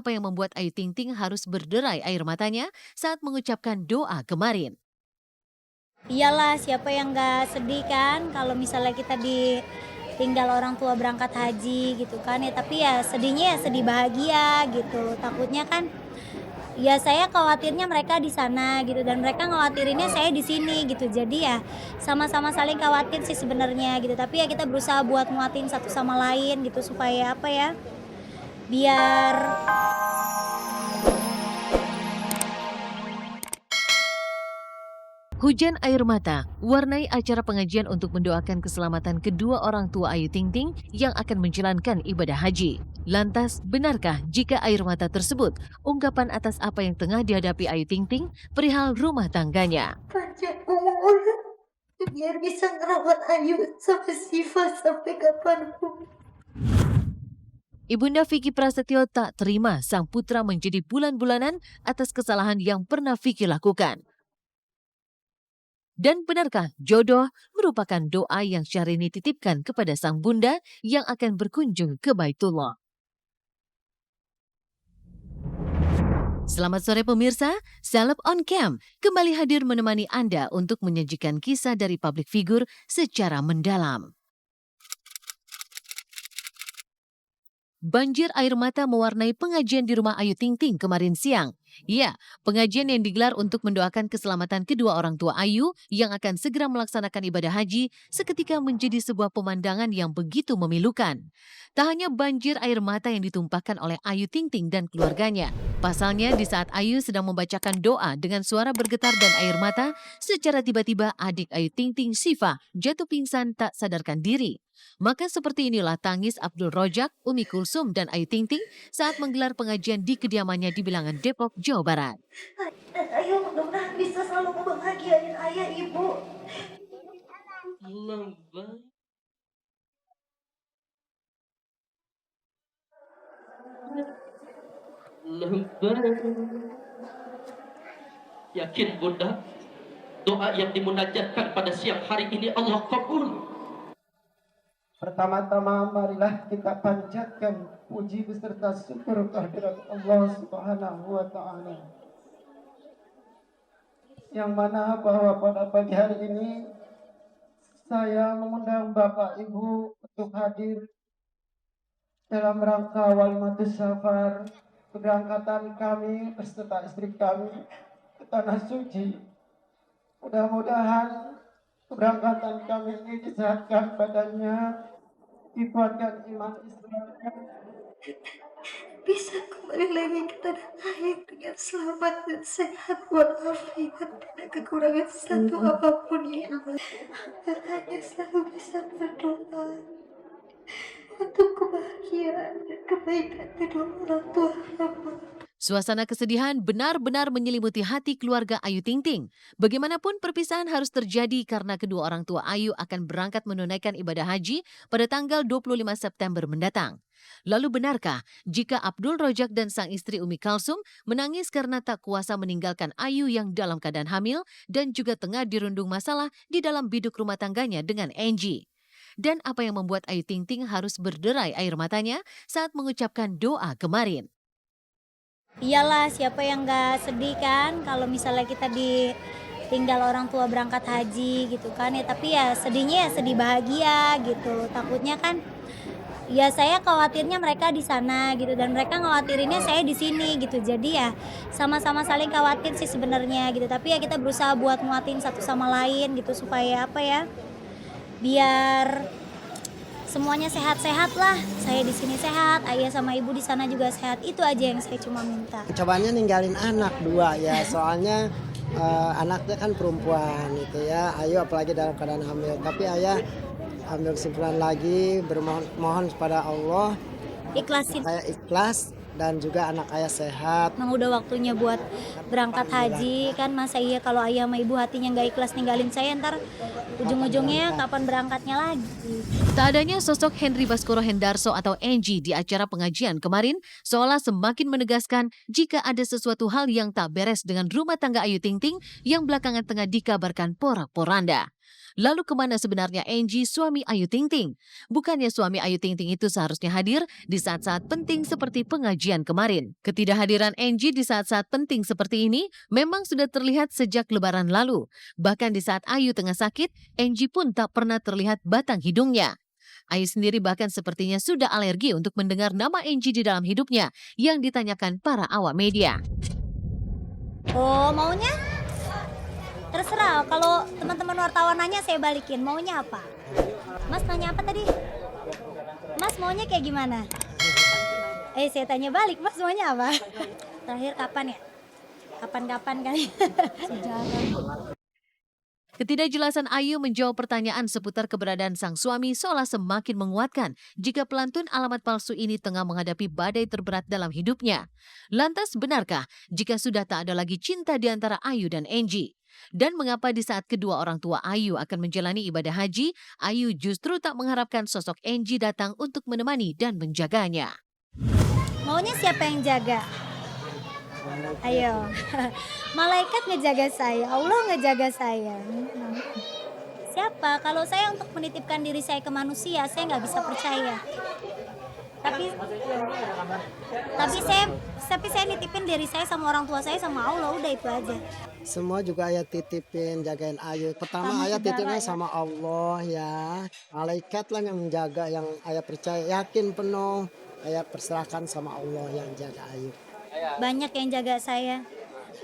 apa yang membuat Ayu Ting Ting harus berderai air matanya saat mengucapkan doa kemarin. Iyalah, siapa yang nggak sedih kan kalau misalnya kita ditinggal orang tua berangkat haji gitu kan ya. Tapi ya sedihnya ya sedih bahagia gitu. Takutnya kan ya saya khawatirnya mereka di sana gitu dan mereka khawatirinnya saya di sini gitu. Jadi ya sama-sama saling khawatir sih sebenarnya gitu. Tapi ya kita berusaha buat nguatin satu sama lain gitu supaya apa ya? Biar Hujan air mata warnai acara pengajian untuk mendoakan keselamatan kedua orang tua Ayu Ting Ting yang akan menjalankan ibadah haji. Lantas, benarkah jika air mata tersebut ungkapan atas apa yang tengah dihadapi Ayu Ting Ting perihal rumah tangganya? Panjang umur biar bisa ngerawat Ayu sama Siva sampai kapanpun. Ibunda Vicky Prasetyo tak terima sang putra menjadi bulan-bulanan atas kesalahan yang pernah Vicky lakukan. Dan benarkah jodoh merupakan doa yang Syahrini titipkan kepada sang bunda yang akan berkunjung ke Baitullah? Selamat sore pemirsa, Celeb on Cam kembali hadir menemani Anda untuk menyajikan kisah dari publik figur secara mendalam. Banjir air mata mewarnai pengajian di rumah Ayu Ting Ting kemarin siang. Ya, pengajian yang digelar untuk mendoakan keselamatan kedua orang tua Ayu yang akan segera melaksanakan ibadah haji seketika menjadi sebuah pemandangan yang begitu memilukan. Tak hanya banjir air mata yang ditumpahkan oleh Ayu Ting Ting dan keluarganya. Pasalnya di saat Ayu sedang membacakan doa dengan suara bergetar dan air mata, secara tiba-tiba adik Ayu Ting Ting, Siva, jatuh pingsan tak sadarkan diri. Maka seperti inilah tangis Abdul Rojak, Umi Kulsum, dan Ayu Ting Ting saat menggelar pengajian di kediamannya di Bilangan, Depok, Jawa Barat. Dan Ayu mudah-mudahan bisa selalu membahagiain ayah ibu. Yakin bunda, doa yang dimunajatkan pada siang hari ini Allah kabul. Pertama-tama marilah kita panjatkan puji beserta syukur kehadirat Allah Subhanahu wa taala. Yang mana bahwa pada pagi hari ini saya mengundang Bapak Ibu untuk hadir dalam rangka walimatus safar keberangkatan kami beserta istri kami ke tanah suci. Mudah-mudahan keberangkatan kami ini disehatkan badannya, dikuatkan iman Islamnya, Bisa kembali lagi ke tanah air dengan selamat dan sehat walafiat, tidak kekurangan satu apapun ya Allah. Dan hanya selalu bisa berdoa untuk kebahagiaan dan kebaikan kedua orang tua hamba. Suasana kesedihan benar-benar menyelimuti hati keluarga Ayu Ting Ting. Bagaimanapun perpisahan harus terjadi karena kedua orang tua Ayu akan berangkat menunaikan ibadah haji pada tanggal 25 September mendatang. Lalu benarkah jika Abdul Rojak dan sang istri Umi Kalsum menangis karena tak kuasa meninggalkan Ayu yang dalam keadaan hamil dan juga tengah dirundung masalah di dalam biduk rumah tangganya dengan Angie? Dan apa yang membuat Ayu Ting Ting harus berderai air matanya saat mengucapkan doa kemarin? iyalah, siapa yang nggak sedih kan kalau misalnya kita ditinggal orang tua berangkat haji gitu kan ya. Tapi ya sedihnya ya sedih bahagia gitu. Takutnya kan ya saya khawatirnya mereka di sana gitu dan mereka khawatirinnya saya di sini gitu. Jadi ya sama-sama saling khawatir sih sebenarnya gitu. Tapi ya kita berusaha buat nguatin satu sama lain gitu supaya apa ya? Biar semuanya sehat-sehat lah. Saya di sini sehat, ayah sama ibu di sana juga sehat. Itu aja yang saya cuma minta. Cobanya ninggalin anak dua ya, soalnya anaknya kan perempuan gitu ya. Ayu apalagi dalam keadaan hamil. Tapi ayah ambil kesimpulan lagi, bermohon kepada Allah Ikhlasin. saya ikhlas dan juga anak ayah sehat. Emang udah waktunya buat berangkat haji kan, masa iya kalau ayah sama ibu hatinya nggak ikhlas ninggalin saya, ntar ujung-ujungnya kapan berangkatnya lagi. Tak adanya sosok Henry Baskoro Hendarso atau Angie di acara pengajian kemarin seolah semakin menegaskan jika ada sesuatu hal yang tak beres dengan rumah tangga Ayu Ting Ting yang belakangan tengah dikabarkan porak-poranda. Lalu kemana sebenarnya Angie, suami Ayu Ting Ting? Bukannya suami Ayu Ting Ting itu seharusnya hadir di saat-saat penting seperti pengajian kemarin. Ketidakhadiran Angie di saat-saat penting seperti ini memang sudah terlihat sejak Lebaran lalu. Bahkan di saat Ayu tengah sakit, Angie pun tak pernah terlihat batang hidungnya. Ayu sendiri bahkan sepertinya sudah alergi untuk mendengar nama Angie di dalam hidupnya yang ditanyakan para awak media. Oh, maunya? Terserah, kalau teman-teman wartawan nanya saya balikin, maunya apa? Mas nanya apa tadi? Mas maunya kayak gimana? Saya tanya balik, Mas maunya apa? Terakhir kapan ya? Kapan-kapan kali. Ketidakjelasan Ayu menjawab pertanyaan seputar keberadaan sang suami seolah semakin menguatkan jika pelantun alamat palsu ini tengah menghadapi badai terberat dalam hidupnya. Lantas benarkah jika sudah tak ada lagi cinta di antara Ayu dan Angie? Dan mengapa di saat kedua orang tua Ayu akan menjalani ibadah haji, Ayu justru tak mengharapkan sosok Angie datang untuk menemani dan menjaganya? Maunya siapa yang jaga? Ayo, malaikat ngejaga saya, Allah ngejaga saya. Siapa? Kalau saya untuk menitipkan diri saya ke manusia, saya nggak bisa percaya. Tapi saya nitipin diri saya sama orang tua saya sama Allah, udah itu aja. Semua juga ayah titipin, jagain Ayu. Pertama ayah titipnya sama Allah ya. Malaikat lah yang menjaga, yang ayah percaya, yakin penuh. Ayah perserahkan sama Allah yang jaga Ayu. Banyak yang jaga saya.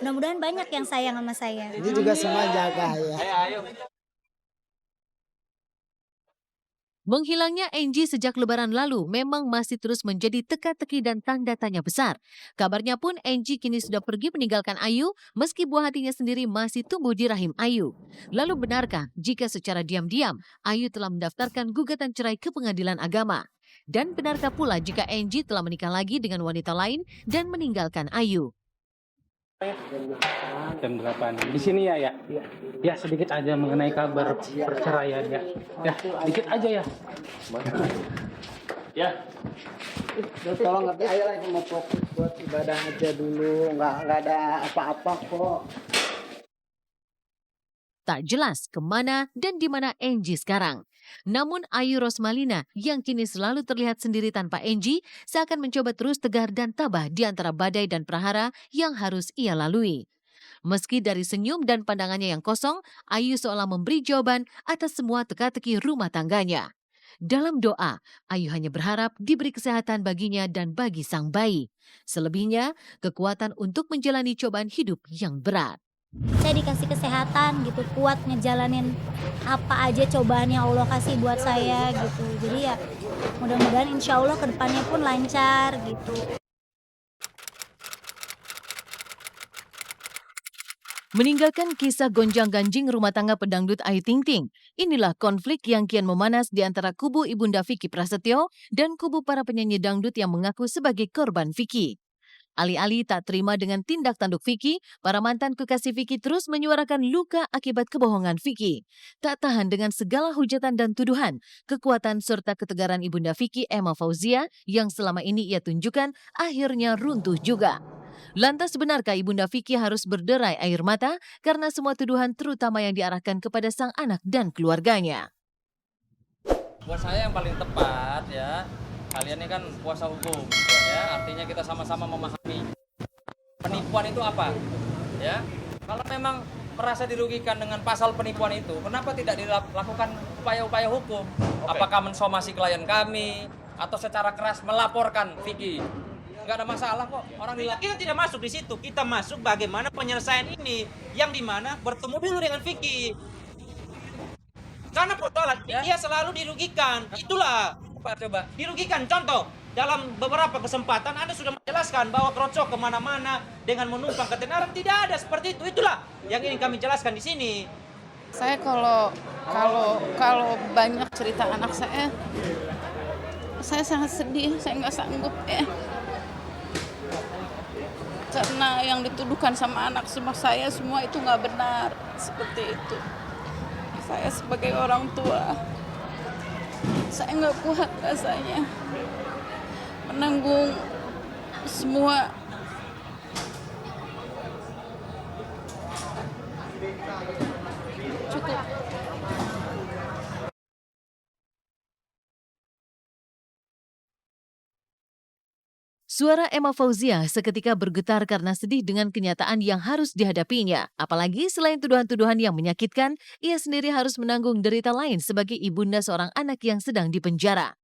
Mudah-mudahan banyak yang sayang sama saya. Ini juga semua jaga ya. Menghilangnya Angie sejak Lebaran lalu memang masih terus menjadi teka-teki dan tanda tanya besar. Kabarnya pun Angie kini sudah pergi meninggalkan Ayu meski buah hatinya sendiri masih tumbuh di rahim Ayu. Lalu benarkah jika secara diam-diam Ayu telah mendaftarkan gugatan cerai ke pengadilan agama? Dan benarkah pula jika Angie telah menikah lagi dengan wanita lain dan meninggalkan Ayu? Jam 8. Di sini ya. Ya sedikit aja mengenai kabar perceraian ya. Ya, dikit aja ya. Ya. Tolong ngerti ayo lah mau fokus buat ibadah aja dulu, nggak ada apa-apa kok. Tak jelas kemana dan di mana Angie sekarang. Namun Ayu Rosmalina yang kini selalu terlihat sendiri tanpa Angie seakan mencoba terus tegar dan tabah di antara badai dan prahara yang harus ia lalui. Meski dari senyum dan pandangannya yang kosong, Ayu seolah memberi jawaban atas semua teka-teki rumah tangganya. Dalam doa, Ayu hanya berharap diberi kesehatan baginya dan bagi sang bayi. Selebihnya, kekuatan untuk menjalani cobaan hidup yang berat. Saya dikasih kesehatan gitu, kuat ngejalanin apa aja cobaan yang Allah kasih buat saya gitu. Jadi ya mudah-mudahan insya Allah kedepannya pun lancar gitu. Meninggalkan kisah gonjang-ganjing rumah tangga pedangdut Ayu Ting Ting, inilah konflik yang kian memanas di antara kubu Ibunda Vicky Prasetyo dan kubu para penyanyi dangdut yang mengaku sebagai korban Vicky. Alih-alih tak terima dengan tindak tanduk Vicky, para mantan kekasih Vicky terus menyuarakan luka akibat kebohongan Vicky. Tak tahan dengan segala hujatan dan tuduhan, kekuatan serta ketegaran Ibunda Vicky, Emma Fauzia, yang selama ini ia tunjukkan akhirnya runtuh juga. Lantas benarkah Ibunda Vicky harus berderai air mata karena semua tuduhan terutama yang diarahkan kepada sang anak dan keluarganya? Buat saya yang paling tepat ya, kalian ini kan kuasa hukum ya, artinya kita sama-sama memahami penipuan itu apa ya. Kalau memang merasa dirugikan dengan pasal penipuan itu, kenapa tidak dilakukan upaya-upaya hukum? Apakah mensomasi klien kami atau secara keras melaporkan Vicky? Nggak ada masalah kok. Kita tidak masuk di situ, kita masuk bagaimana penyelesaian ini, yang dimana bertemu dulu dengan Vicky. Karena persoalan dia selalu dirugikan, itulah Apa coba? dirugikan. Contoh, dalam beberapa kesempatan Anda sudah menjelaskan bahwa Krocok kemana-mana dengan menumpang ketenaran, tidak ada seperti itu. Itulah yang ingin kami jelaskan di sini. Saya kalau banyak cerita anak saya sangat sedih, saya nggak sanggup ya. Karena yang dituduhkan sama anak saya semua itu nggak benar, seperti itu. Saya sebagai orang tua, saya nggak kuat rasanya menanggung semua. Cukup. Suara Emma Fauzia seketika bergetar karena sedih dengan kenyataan yang harus dihadapinya. Apalagi selain tuduhan-tuduhan yang menyakitkan, ia sendiri harus menanggung derita lain sebagai ibunda seorang anak yang sedang dipenjara.